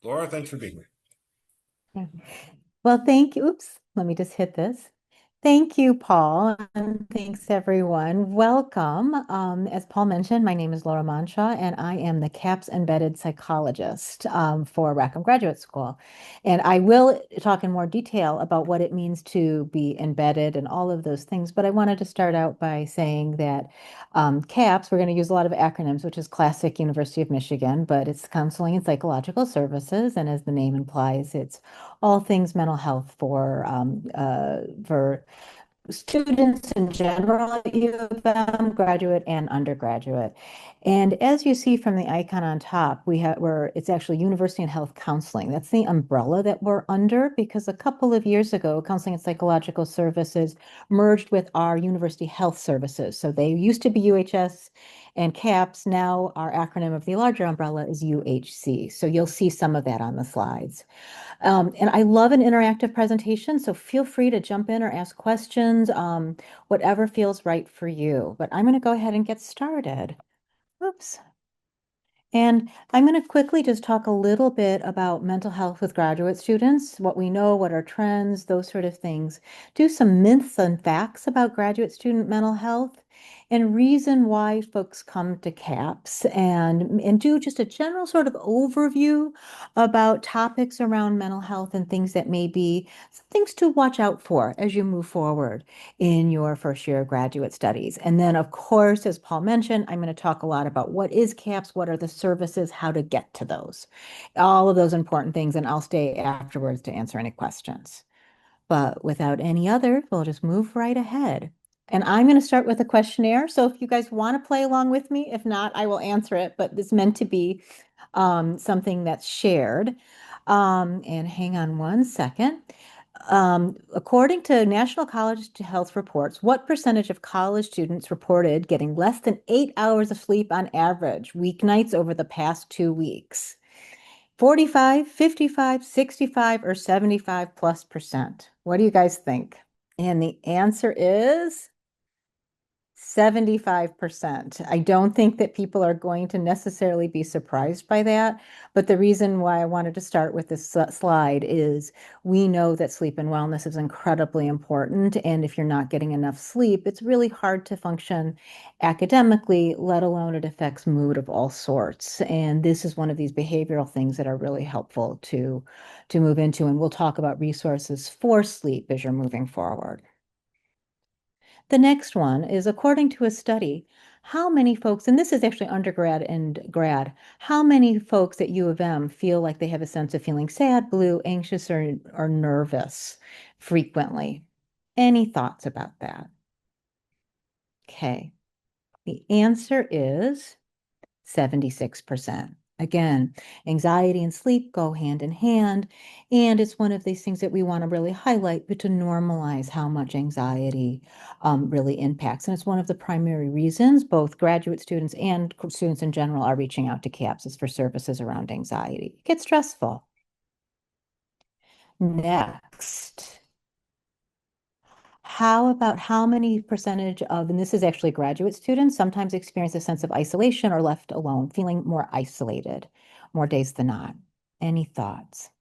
Laura, thanks for being here. Yeah. Well, thank you. Oops, let me just hit this. Thank you, Paul, and thanks everyone. Welcome. As Paul mentioned, my name is Laura Manshaw, and I am the CAPS embedded psychologist for Rackham Graduate School. And I will talk in more detail about what it means to be embedded and all of those things. But I wanted to start out by saying that CAPS, we're going to use a lot of acronyms, which is classic University of Michigan, but it's Counseling and Psychological Services. And as the name implies, it's all things mental health for students in general at U of M, graduate and undergraduate. And as you see from the icon on top, it's actually University and Health Counseling. That's the umbrella that we're under because a couple of years ago, Counseling and Psychological Services merged with our University Health Services. So they used to be UHS and CAPS. Now our acronym of the larger umbrella is UHC. So you'll see some of that on the slides. And I love an interactive presentation, so feel free to jump in or ask questions, whatever feels right for you. But I'm going to go ahead and get started. Oops. And I'm going to quickly just talk a little bit about mental health with graduate students, what we know, what are trends, those sort of things. Do some myths and facts about graduate student mental health and reason why folks come to CAPS and do just a general sort of overview about topics around mental health and things that may be some things to watch out for as you move forward in your first year of graduate studies. And then, of course, as Paul mentioned, I'm going to talk a lot about what is CAPS, what are the services, how to get to those, all of those important things, and I'll stay afterwards to answer any questions. But without any other, we'll just move right ahead. And I'm going to start with a questionnaire. So if you guys want to play along with me, if not, I will answer it. But this is meant to be something that's shared. And hang on one second. According to National College to Health reports, what percentage of college students reported getting less than 8 hours of sleep on average weeknights over the past 2 weeks? 45, 55, 65, or 75 plus percent? What do you guys think? And the answer is 75%. I don't think that people are going to necessarily be surprised by that. But the reason why I wanted to start with this slide is we know that sleep and wellness is incredibly important. And if you're not getting enough sleep, it's really hard to function academically, let alone it affects mood of all sorts. And this is one of these behavioral things that are really helpful to move into. And we'll talk about resources for sleep as you're moving forward. The next one is according to a study, how many folks, and this is actually undergrad and grad, how many folks at U of M feel like they have a sense of feeling sad, blue, anxious, or nervous frequently? Any thoughts about that? Okay, the answer is 76%. Again, anxiety and sleep go hand in hand, and it's one of these things that we want to really highlight, but to normalize how much anxiety really impacts. And it's one of the primary reasons both graduate students and students in general are reaching out to CAPS is for services around anxiety. It gets stressful. Next. How about how many percentage of, and this is actually graduate students, sometimes experience a sense of isolation or left alone, feeling more isolated more days than not? Any thoughts?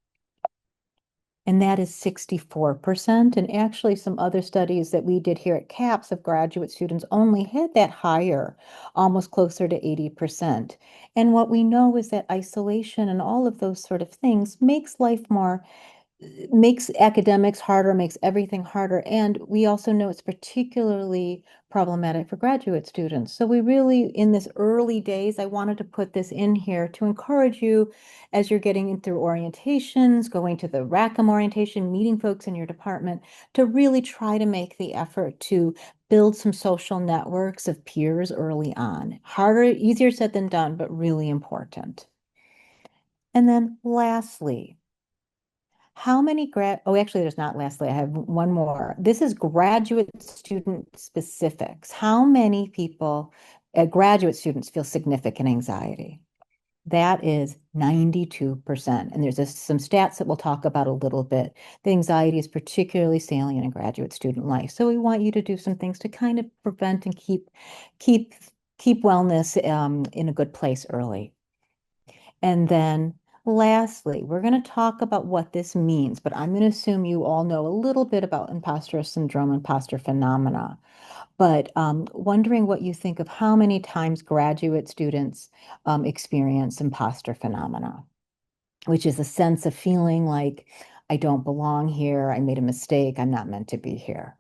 And that is 64%. And actually, some other studies that we did here at CAPS of graduate students only had that higher, almost closer to 80%. And what we know is that isolation and all of those sort of things makes life more makes academics harder, makes everything harder. And we also know it's particularly problematic for graduate students. So we really, in this early days, I wanted to put this in here to encourage you as you're getting in through orientations, going to the Rackham orientation, meeting folks in your department, to really try to make the effort to build some social networks of peers early on. Harder, easier said than done, but really important. And then lastly, how many oh, actually, there's not lastly, I have one more. This is graduate student specifics. How many people, graduate students, feel significant anxiety? That is 92%. And there's some stats that we'll talk about a little bit. The anxiety is particularly salient in graduate student life. So we want you to do some things to kind of prevent and keep wellness in a good place early. And then Lastly, we're going to talk about what this means, but I'm going to assume you all know a little bit about imposter syndrome, imposter phenomena. But wondering what you think of how many times graduate students experience imposter phenomena, which is a sense of feeling like I don't belong here, I made a mistake, I'm not meant to be here.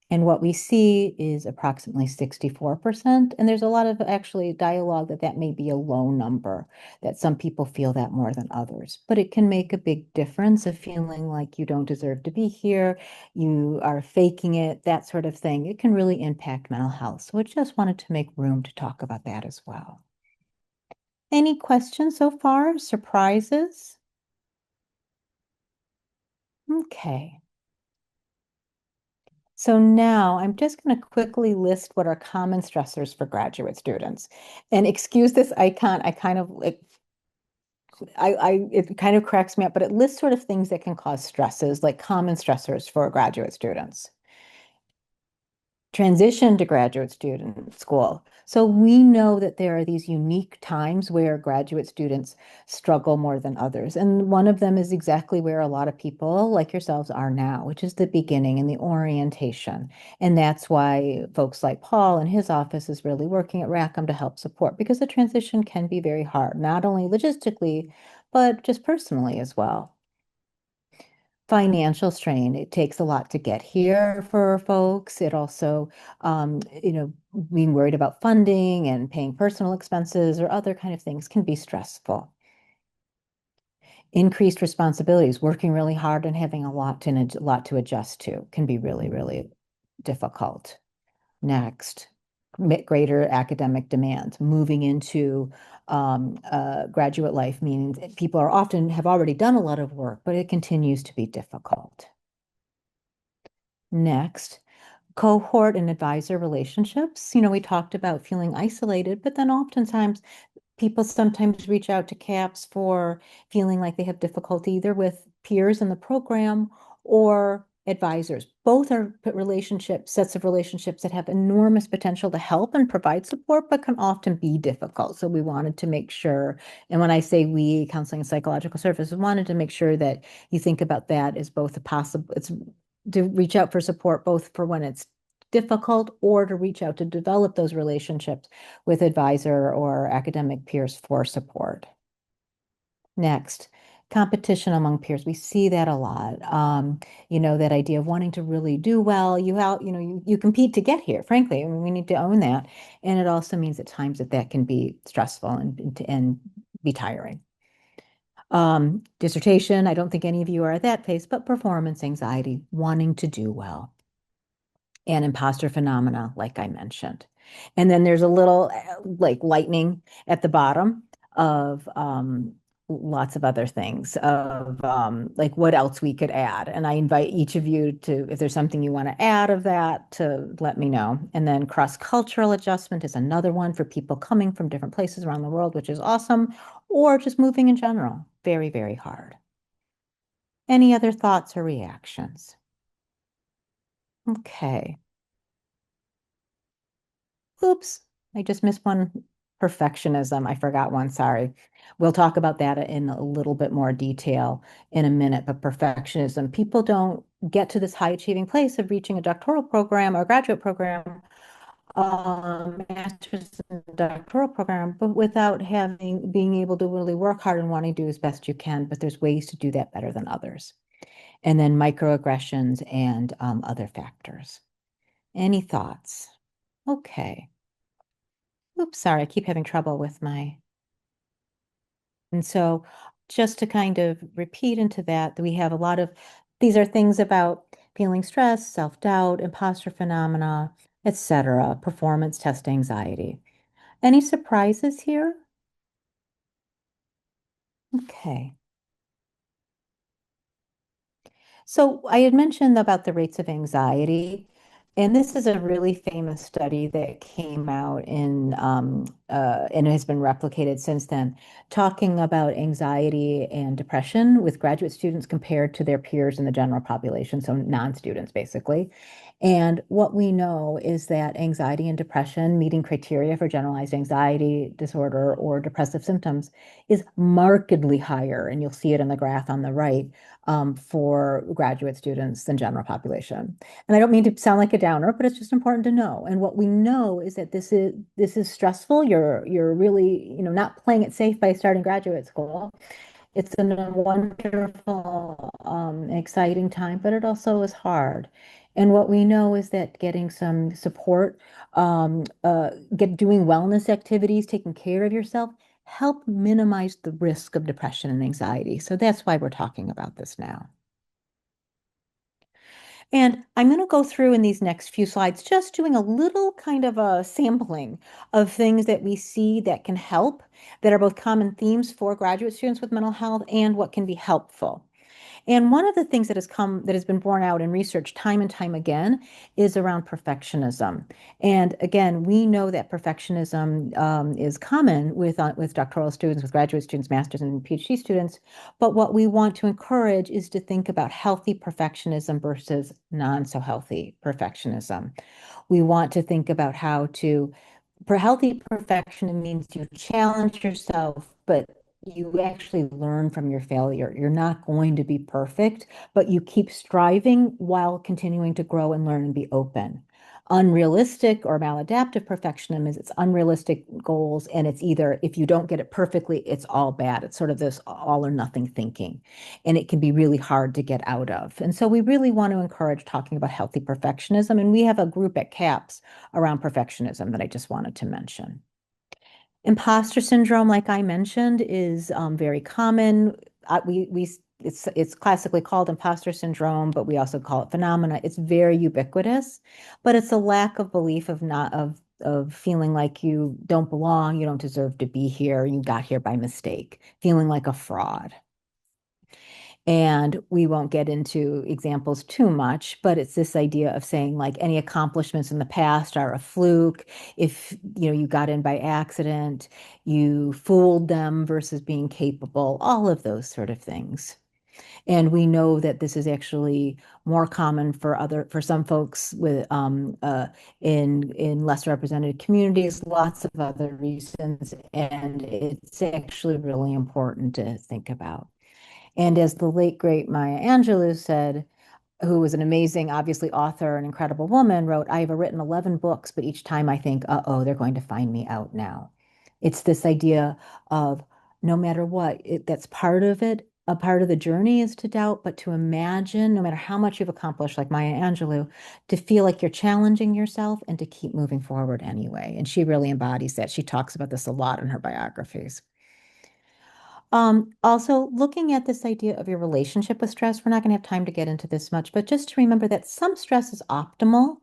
And what we see is approximately 64%. And there's a lot of actually dialogue that that may be a low number, that some people feel that more than others. But it can make a big difference of feeling like you don't deserve to be here, you are faking it, that sort of thing. It can really impact mental health. So I just wanted to make room to talk about that as well. Any questions so far? Surprises? Okay. So now I'm just going to quickly list what are common stressors for graduate students. And excuse this icon, I kind of like it kind of cracks me up, but it lists sort of things that can cause stresses, like common stressors for graduate students. Transition to graduate student school. So we know that there are these unique times where graduate students struggle more than others. And one of them is exactly where a lot of people like yourselves are now, which is the beginning and the orientation. And that's why folks like Paul and his office is really working at Rackham to help support, because the transition can be very hard, not only logistically, but just personally as well. Financial strain. It takes a lot to get here for folks. It also, being worried about funding and paying personal expenses or other kind of things can be stressful. Increased responsibilities, working really hard and having a lot to adjust to can be really, really difficult. Next, greater academic demands. Moving into graduate life means people are often have already done a lot of work, but it continues to be difficult. Next, cohort and advisor relationships. We talked about feeling isolated, but then oftentimes people sometimes reach out to CAPS for feeling like they have difficulty either with peers in the program or advisors. Both are sets of relationships that have enormous potential to help and provide support, but can often be difficult. So we wanted to make sure, and when I say we, counseling and psychological services, wanted to make sure that you think about that as both a possible, it's to reach out for support, both for when it's difficult or to reach out to develop those relationships with advisor or academic peers for support. Next, competition among peers. We see that a lot. That idea of wanting to really do well. You compete to get here, frankly. I mean, we need to own that. And it also means at times that can be stressful and be tiring. Dissertation, I don't think any of you are at that phase, but performance anxiety, wanting to do well, and imposter phenomena, like I mentioned. And then there's a little like lightning at the bottom of lots of other things of like what else we could add. And I invite each of you to, if there's something you want to add of that, to let me know. And then cross-cultural adjustment is another one for people coming from different places around the world, which is awesome, or just moving in general. Very, very hard. Any other thoughts or reactions? Okay. Oops, I just missed one. Perfectionism. I forgot one. Sorry. We'll talk about that in a little bit more detail in a minute. But perfectionism, people don't get to this high achieving place of reaching a doctoral program or graduate program, master's and doctoral program, but without being able to really work hard and wanting to do as best you can. But there's ways to do that better than others. And then microaggressions and other factors. Any thoughts? Okay. Oops, sorry, I keep having trouble with my. And so just to kind of repeat into that, we have a lot of, these are things about feeling stress, self-doubt, imposter phenomena, etc., performance test anxiety. Any surprises here? Okay. So I had mentioned about the rates of anxiety, and this is a really famous study that came out and has been replicated since then, talking about anxiety and depression with graduate students compared to their peers in the general population, so non-students basically. And what we know is that anxiety and depression, meeting criteria for generalized anxiety disorder or depressive symptoms, is markedly higher. And you'll see it in the graph on the right for graduate students than general population. And I don't mean to sound like a downer, but it's just important to know. And what we know is that this is stressful. You're really, not playing it safe by starting graduate school. It's a wonderful, exciting time, but it also is hard. And what we know is that getting some support, doing wellness activities, taking care of yourself, help minimize the risk of depression and anxiety. So that's why we're talking about this now. And I'm going to go through in these next few slides, just doing a little kind of a sampling of things that we see that can help, that are both common themes for graduate students with mental health and what can be helpful. And one of the things that has been borne out in research time and time again is around perfectionism. And again, we know that perfectionism is common with doctoral students, with graduate students, masters, and PhD students. But what we want to encourage is to think about healthy perfectionism versus non so healthy perfectionism. We want to think about how to for healthy perfection, it means you challenge yourself, but you actually learn from your failure. You're not going to be perfect, but you keep striving while continuing to grow and learn and be open. Unrealistic or maladaptive perfectionism is it's unrealistic goals, and it's either if you don't get it perfectly, it's all bad. It's sort of this all or nothing thinking, and it can be really hard to get out of. And so we really want to encourage talking about healthy perfectionism, and we have a group at CAPS around perfectionism that I just wanted to mention. Imposter syndrome, like I mentioned, is very common. It's classically called imposter syndrome, but we also call it phenomena. It's very ubiquitous, but it's a lack of belief of not of feeling like you don't belong, you don't deserve to be here, you got here by mistake, feeling like a fraud. And we won't get into examples too much, but it's this idea of saying like any accomplishments in the past are a fluke. If you got in by accident, you fooled them versus being capable, all of those sort of things. And we know that this is actually more common for some folks in less represented communities, lots of other reasons, and it's actually really important to think about. And as the late great Maya Angelou said, who was an amazing, obviously, author, an incredible woman, wrote, I have written 11 books, but each time I think, uh-oh, they're going to find me out now. It's this idea of no matter what, that's part of it. A part of the journey is to doubt, but to imagine, no matter how much you've accomplished, like Maya Angelou, to feel like you're challenging yourself and to keep moving forward anyway. And she really embodies that. She talks about this a lot in her biographies. Also, looking at this idea of your relationship with stress, we're not going to have time to get into this much, but just to remember that some stress is optimal,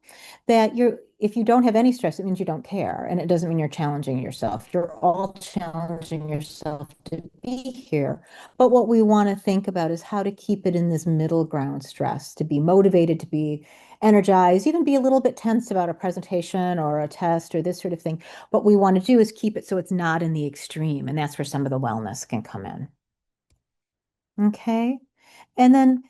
that if you don't have any stress, it means you don't care, and it doesn't mean you're challenging yourself. You're all challenging yourself to be here. But what we want to think about is how to keep it in this middle ground stress, to be motivated, to be energized, even be a little bit tense about a presentation or a test or this sort of thing. What we want to do is keep it so it's not in the extreme, and that's where some of the wellness can come in. Okay. And then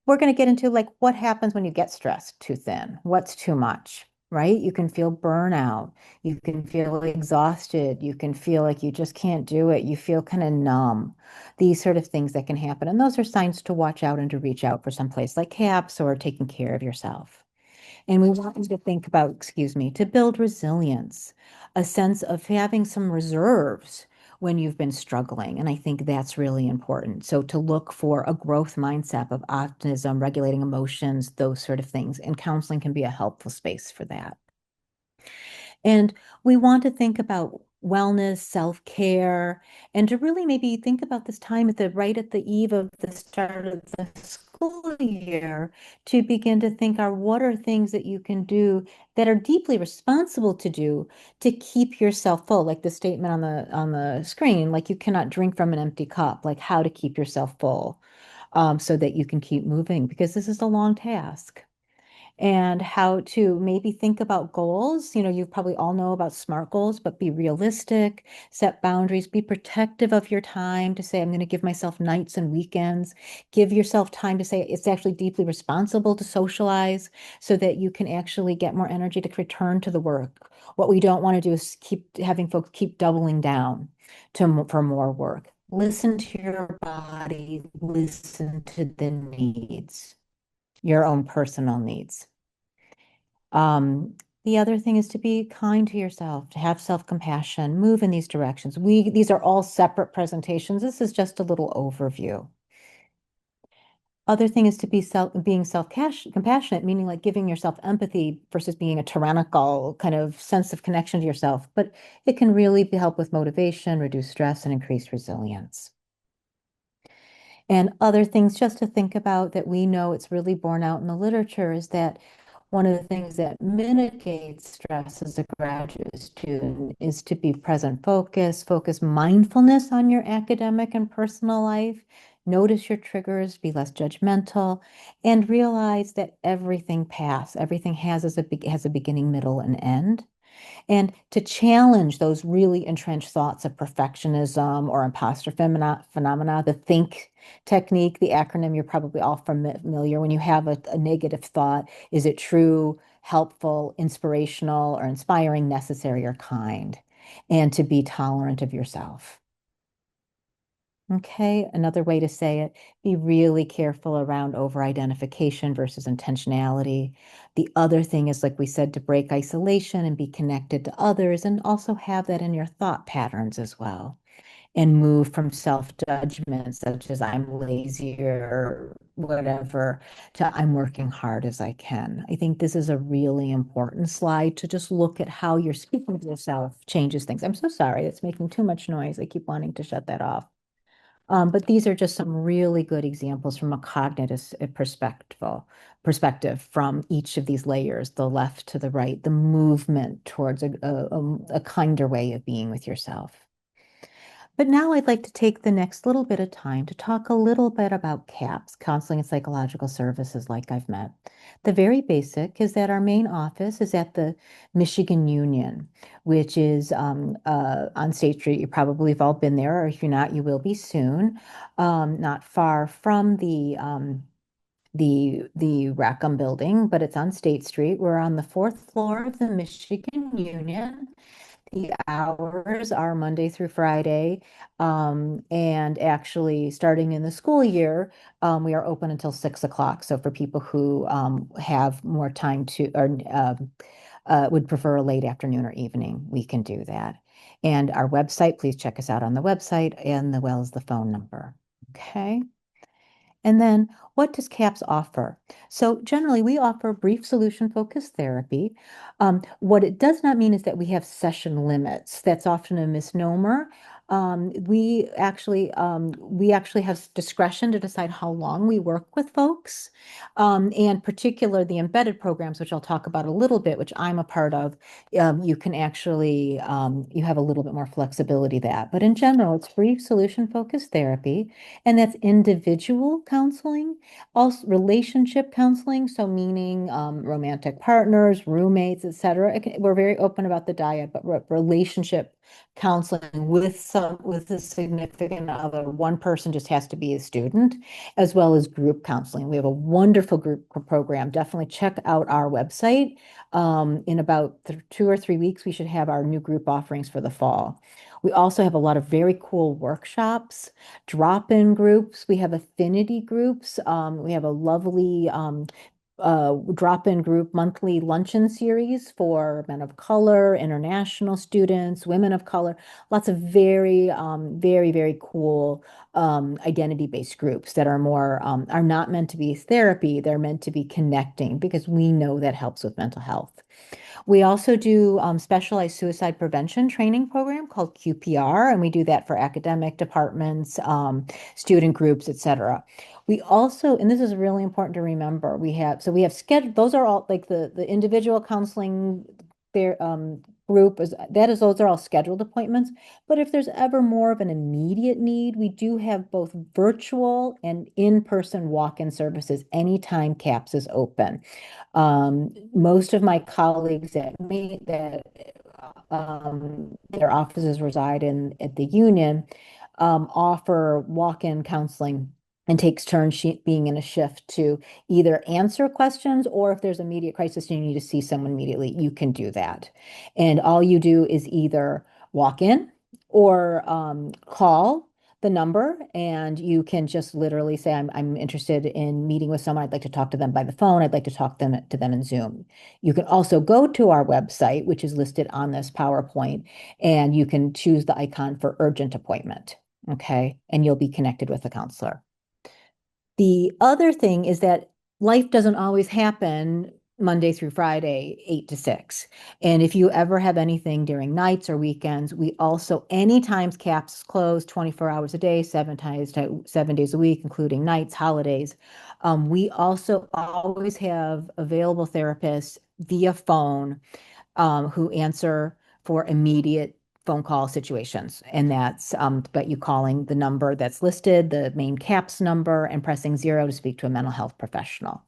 we're going to get into like what happens when you get stressed too thin, what's too much, right? You can feel burnout, you can feel exhausted, you can feel like you just can't do it, you feel kind of numb, these sort of things that can happen. And those are signs to watch out and to reach out for some place like CAPS or taking care of yourself. And we want you to think about, excuse me, to build resilience, a sense of having some reserves when you've been struggling. And I think that's really important. So to look for a growth mindset of optimism, regulating emotions, those sort of things. And counseling can be a helpful space for that. And we want to think about wellness, self-care, and to really maybe think about this time right at the eve of the start of the school year to begin to think what are things that you can do that are deeply responsible to do to keep yourself full, like the statement on the screen, like you cannot drink from an empty cup, like how to keep yourself full so that you can keep moving because this is a long task. and how to maybe think about goals. You probably all know about SMART goals, but be realistic, set boundaries, be protective of your time to say, I'm going to give myself nights and weekends. Give yourself time to say it's actually deeply responsible to socialize so that you can actually get more energy to return to the work. What we don't want to do is keep having folks keep doubling down for more work. Listen to your body, listen to the needs, your own personal needs. Um, the other thing is to be kind to yourself, to have self-compassion, move in these directions. These are all separate presentations. This is just a little overview. Other thing is to being self-compassionate, meaning like giving yourself empathy versus being a tyrannical kind of sense of connection to yourself. But it can really help with motivation, reduce stress, and increase resilience. And other things just to think about that we know it's really borne out in the literature is that one of the things that mitigates stress as a graduate student is to be present focus mindfulness on your academic and personal life, notice your triggers, be less judgmental, and realize that everything has a beginning, middle, and end. And to challenge those really entrenched thoughts of perfectionism or imposter phenomena, the think technique, the acronym you're probably all familiar. When you have a negative thought, is it true, helpful, inspirational, or inspiring, necessary, or kind? And to be tolerant of yourself. Okay, another way to say it, be really careful around over-identification versus intentionality. The other thing is, like we said, to break isolation and be connected to others and also have that in your thought patterns as well. And move from self-judgment, such as I'm lazy or whatever, to I'm working hard as I can. I think this is a really important slide to just look at how you're speaking to yourself changes things. I'm so sorry, it's making too much noise. I keep wanting to shut that off. But these are just some really good examples from a cognitive perspective from each of these layers, the left to the right, the movement towards a kinder way of being with yourself. But now I'd like to take the next little bit of time to talk a little bit about CAPS, Counseling and Psychological Services, like I've met. The very basic is that our main office is at the Michigan Union, which is on State Street. You probably have all been there, or if you're not, you will be soon. Not far from the Rackham building, but it's on State Street. We're on the fourth floor of the Michigan Union. The hours are Monday through Friday. And actually, starting in the school year, we are open until 6 o'clock. So for people who have more time to or would prefer a late afternoon or evening, we can do that. And our website, please check us out on the website and as well as the phone number. Okay. And then what does CAPS offer? So generally, we offer brief solution-focused therapy. What it does not mean is that we have session limits. That's often a misnomer. We actually have discretion to decide how long we work with folks, and particular the embedded programs, which I'll talk about a little bit, which I'm a part of. You can actually you have a little bit more flexibility that. But in general, it's brief solution-focused therapy. And that's individual counseling, also relationship counseling, so meaning romantic partners, roommates, etc. We're very open about the diet, but relationship counseling with a significant other. One person just has to be a student, as well as group counseling. We have a wonderful group program. Definitely check out our website. In about 2 or 3 weeks, we should have our new group offerings for the fall. We also have a lot of very cool workshops, drop-in groups. We have affinity groups. We have a lovely drop-in group monthly luncheon series for men of color, international students, women of color. Lots of very cool identity-based groups that are not meant to be therapy. They're meant to be connecting because we know that helps with mental health. We also do specialized suicide prevention training program called QPR, and we do that for academic departments, student groups, etc. We also, and this is really important to remember, we have scheduled, those are all like the individual counseling there, group is that is those are all scheduled appointments. But if there's ever more of an immediate need, we do have both virtual and in-person walk-in services anytime CAPS is open. Most of my colleagues that meet that their offices reside in at the union offer walk-in counseling and takes turns being in a shift to either answer questions or if there's immediate crisis and you need to see someone immediately, you can do that. And all you do is either walk in or call the number and you can just literally say, I'm interested in meeting with someone. I'd like to talk to them by the phone. I'd like to talk to them in Zoom. You can also go to our website, which is listed on this PowerPoint, and you can choose the icon for urgent appointment. Okay. And you'll be connected with a counselor. The other thing is that life doesn't always happen Monday through Friday, 8 to 6. And if you ever have anything during nights or weekends, we also, anytime CAPS is closed 24 hours a day, 7 days a week, including nights, holidays, we also always have available therapists via phone who answer for immediate phone call situations. And that's but you calling the number that's listed, the main CAPS number, and pressing 0 to speak to a mental health professional.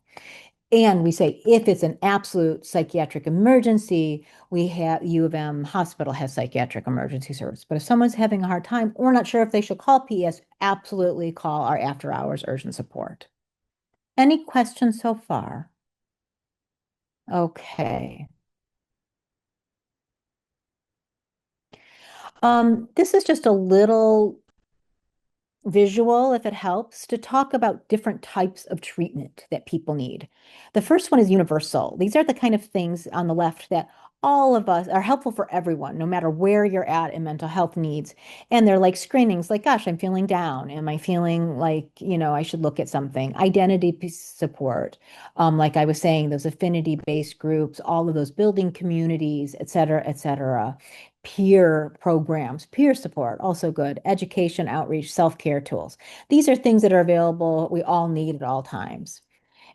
And we say if it's an absolute psychiatric emergency, we have U of M Hospital has psychiatric emergency service. But if someone's having a hard time, we're not sure if they should call PS, absolutely call our after hours urgent support. Any questions so far? Okay. This is just a little visual, if it helps, to talk about different types of treatment that people need. The first one is universal. These are the kind of things on the left that all of us are helpful for everyone, no matter where you're at in mental health needs. And they're like screenings, like, gosh, I'm feeling down. Am I feeling like, I should look at something? Support. Like I was saying, those affinity-based groups, all of those building communities, et cetera, et cetera. Peer programs, peer support, also good, education, outreach, self-care tools. These are things that are available, we all need at all times.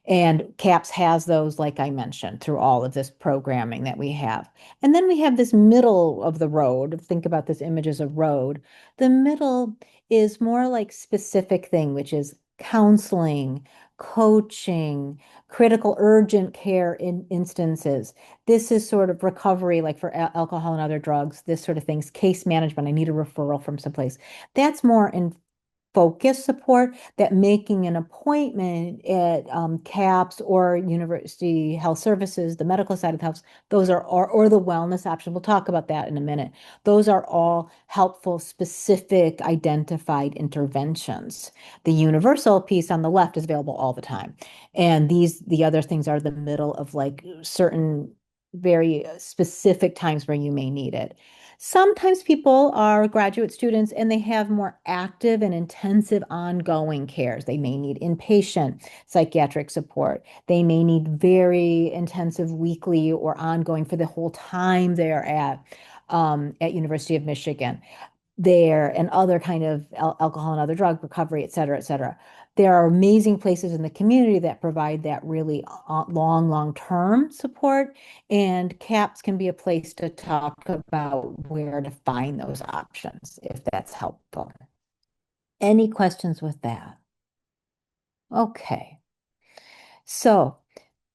And CAPS has those, like I mentioned, through all of this programming that we have. And then we have this middle of the road. Think about this image as a road. The middle is more like specific thing, which is counseling, coaching, critical urgent care in instances. This is sort of recovery, like for alcohol and other drugs, this sort of things, case management. I need a referral from someplace. That's more in focus support that making an appointment at CAPS or University Health Services, the medical side of the house, those are, or the wellness option. We'll talk about that in a minute. Those are all helpful, specific, identified interventions. The universal piece on the left is available all the time. And the other things are the middle of like certain very specific times where you may need it. Sometimes people are graduate students and they have more active and intensive ongoing cares. They may need inpatient psychiatric support. They may need very intensive weekly or ongoing for the whole time they're at University of Michigan there and other kind of alcohol and other drug recovery, et cetera, et cetera. There are amazing places in the community that provide that really long-term support, and CAPS can be a place to talk about where to find those options, if that's helpful. Any questions with that? Okay. So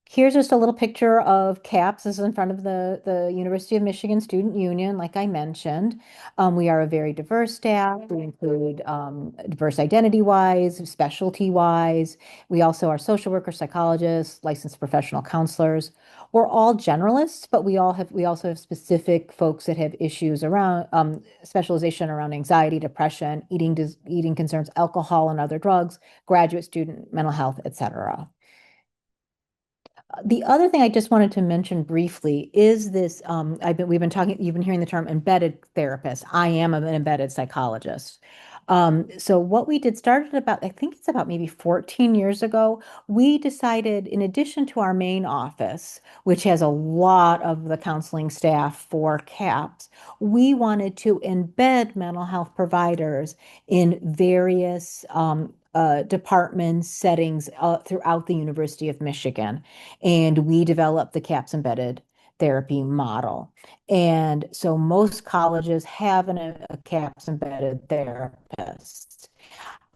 here's just a little picture of CAPS. This is in front of the University of Michigan Student Union, like I mentioned. We are a very diverse staff. We include diverse identity-wise, specialty-wise. We also are social workers, psychologists, licensed professional counselors. We're all generalists, but we also have specific folks that have issues around specialization around anxiety, depression, eating concerns, alcohol and other drugs, graduate student mental health, et cetera. The other thing I just wanted to mention briefly is this, we've been talking, you've been hearing the term embedded therapist. I am an embedded psychologist. So what we did started about, I think it's about maybe 14 years ago, we decided in addition to our main office, which has a lot of the counseling staff for CAPS, we wanted to embed mental health providers in various departments, settings throughout the University of Michigan. And we developed the CAPS Embedded therapy model. And so most colleges have a CAPS embedded therapist.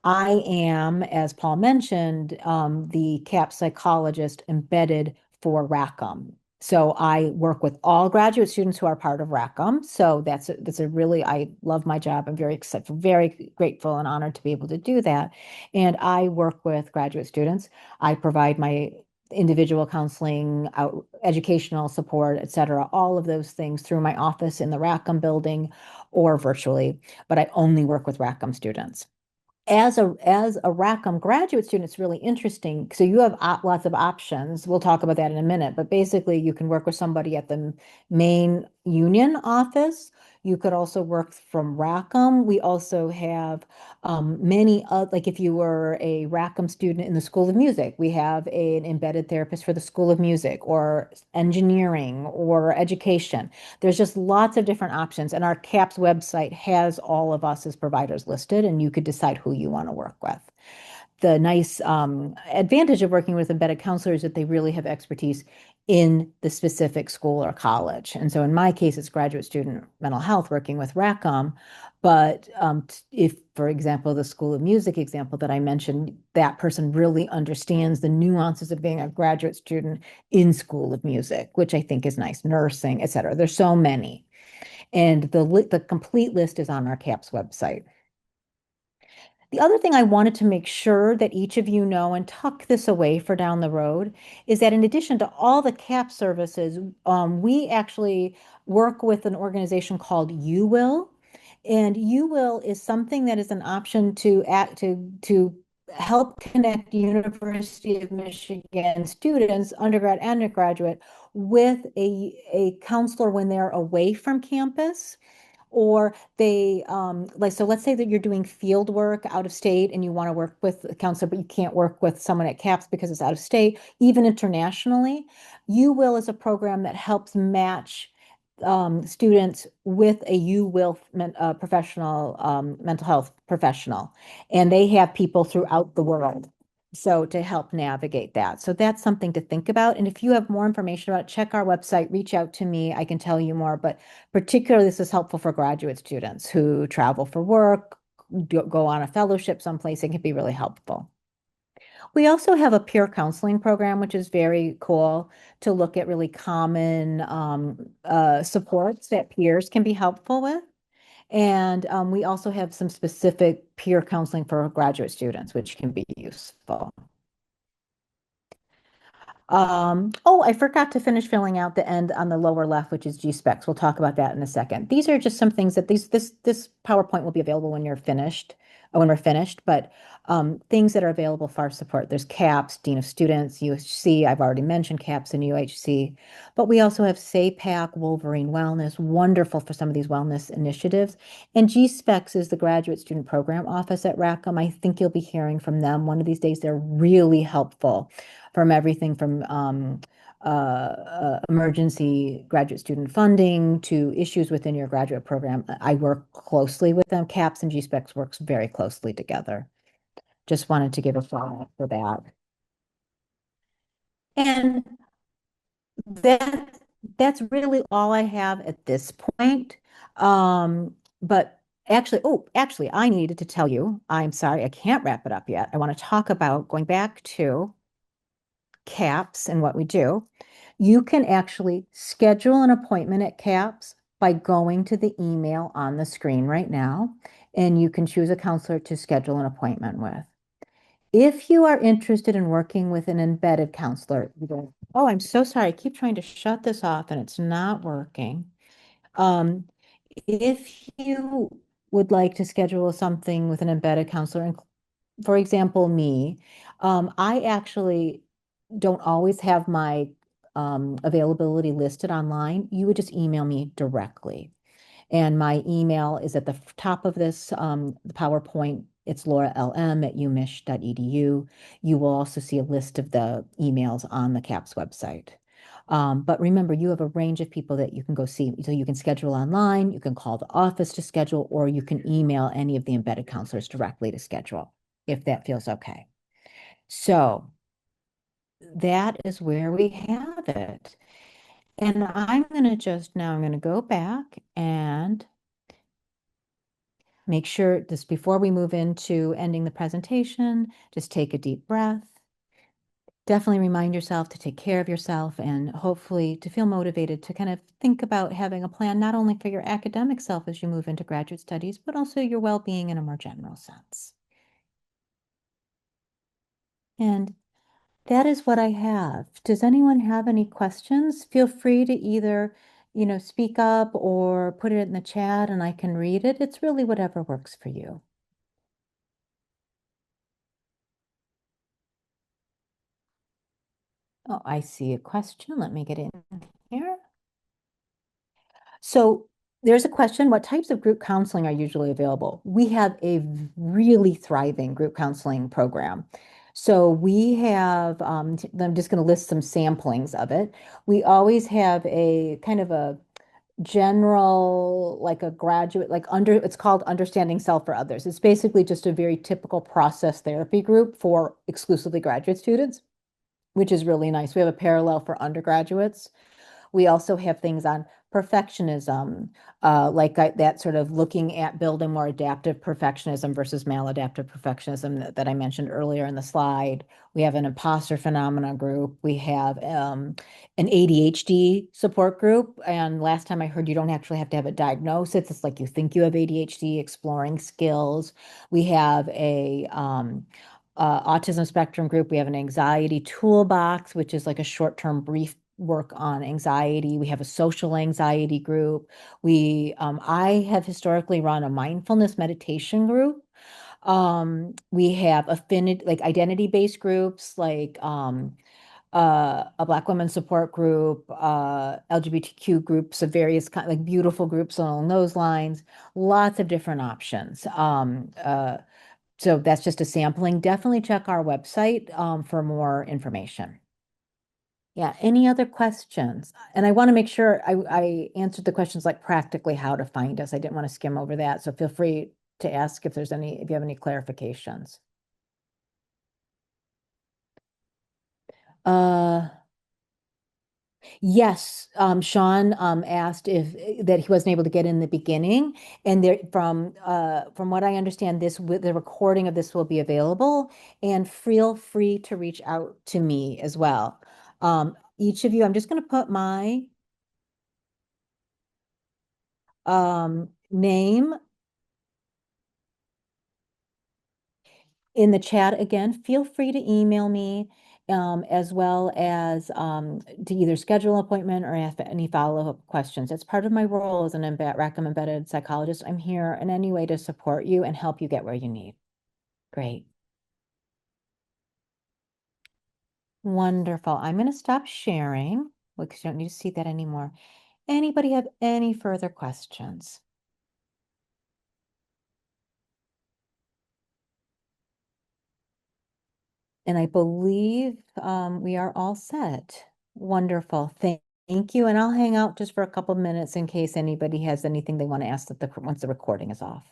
I am, as Paul mentioned, the CAP psychologist embedded for Rackham. So I work with all graduate students who are part of Rackham. So that's a really, I love my job. I'm very excited, very grateful and honored to be able to do that. And I work with graduate students. I provide my individual counseling, educational support, et cetera, all of those things through my office in the Rackham building or virtually, but I only work with Rackham students. As a Rackham graduate student, it's really interesting. So you have lots of options. We'll talk about that in a minute, but basically you can work with somebody at the main union office. You could also work from Rackham. We also have many, like if you were a Rackham student in the School of Music, we have an embedded therapist for the School of Music or engineering or education. There's just lots of different options, and our CAPS website has all of us as providers listed, and you could decide who you want to work with. The nice advantage of working with embedded counselors is that they really have expertise in the specific school or college. And so in my case, it's graduate student mental health working with Rackham. But if, for example, the School of Music example that I mentioned, that person really understands the nuances of being a graduate student in School of Music, which I think is nice, nursing, et cetera. There's so many. And the complete list is on our CAPS website. The other thing I wanted to make sure that each of you know and tuck this away for down the road is that in addition to all the CAP services, we actually work with an organization called You Will. And You Will is something that is an option to help connect University of Michigan students, undergrad and undergraduate, with a counselor when they're away from campus or they like so let's say that you're doing field work out of state and you want to work with a counselor but you can't work with someone at CAPS because it's out of state, even internationally. You Will is a program that helps match students with a You Will professional, mental health professional, and they have people throughout the world so to help navigate that. So that's something to think about. And if you have more information about it, check our website, reach out to me. I can tell you more, but particularly this is helpful for graduate students who travel for work, go on a fellowship someplace. It can be really helpful. We also have a peer counseling program, which is very cool to look at really common supports that peers can be helpful with. And we also have some specific peer counseling for graduate students, which can be useful. Oh, I forgot to finish filling out the end on the lower left, which is G-specs. We'll talk about that in a second. These are just some things that this PowerPoint will be available when you're finished, when we're finished, but things that are available for our support. There's CAPS, Dean of Students, UHC. I've already mentioned CAPS and UHC, but we also have SAPAC, Wolverine Wellness, wonderful for some of these wellness initiatives. And G-specs is the Graduate Student Program Office at Rackham. I think you'll be hearing from them one of these days. They're really helpful from everything from emergency graduate student funding to issues within your graduate program. I work closely with them. CAPS and GSpecs works very closely together. Just wanted to give a shout out for that. And that that's really all I have at this point. But actually, I needed to tell you, I'm sorry, I can't wrap it up yet. I want to talk about going back to CAPS and what we do. You can actually schedule an appointment at CAPS by going to the email on the screen right now, and you can choose a counselor to schedule an appointment with. If you are interested in working with an embedded counselor, oh, I'm so sorry. I keep trying to shut this off and it's not working. Um, if you would like to schedule something with an embedded counselor, and for example, me, I actually don't always have my availability listed online. You would just email me directly. And my email is at the top of this the PowerPoint. It's lauralm@umich.edu. You will also see a list of the emails on the CAPS website. But remember, you have a range of people that you can go see. So you can schedule online, you can call the office to schedule, or you can email any of the embedded counselors directly to schedule, if that feels okay. So that is where we have it. And I'm going to just now, I'm going to go back and make sure just before we move into ending the presentation, just take a deep breath. Definitely remind yourself to take care of yourself and hopefully to feel motivated to kind of think about having a plan, not only for your academic self as you move into graduate studies, but also your well-being in a more general sense. And that is what I have. Does anyone have any questions? Feel free to either, speak up or put it in the chat and I can read it. It's really whatever works for you. Oh, I see a question. Let me get in here. So there's a question, what types of group counseling are usually available? We have a really thriving group counseling program. So we have, I'm just going to list some samplings of it. We always have a kind of a general, like a graduate, it's called Understanding Self for Others. It's basically just a very typical process therapy group for exclusively graduate students, which is really nice. We have a parallel for undergraduates. We also have things on perfectionism, that sort of looking at building more adaptive perfectionism versus maladaptive perfectionism that I mentioned earlier in the slide. We have an imposter phenomena group. We have an ADHD support group. And last time I heard you don't actually have to have a diagnosis. It's like you think you have ADHD, exploring skills. We have a autism spectrum group. We have an anxiety toolbox, which is like a short-term brief work on anxiety. We have a social anxiety group. I have historically run a mindfulness meditation group. We have affinity, like identity-based groups, like a Black women support group, LGBTQ groups of various kind, like beautiful groups along those lines. Lots of different options. So that's just a sampling. Definitely check our website for more information. Yeah, any other questions? And I want to make sure I answered the questions like practically how to find us. I didn't want to skim over that. So feel free to ask if you have any clarifications. Uh, yes, Sean asked if that he wasn't able to get in the beginning, and there from what I understand, the recording of this will be available, and feel free to reach out to me as well. Each of you, I'm just going to put my name in the chat again. Feel free to email me as well as to either schedule an appointment or ask any follow-up questions. It's part of my role as an Rackham embedded psychologist. I'm here in any way to support you and help you get where you need. Great. Wonderful. I'm going to stop sharing because you don't need to see that anymore. Anybody have any further questions? And I believe we are all set. Wonderful. Thank you. And I'll hang out just for a couple minutes in case anybody has anything they want to ask once the recording is off.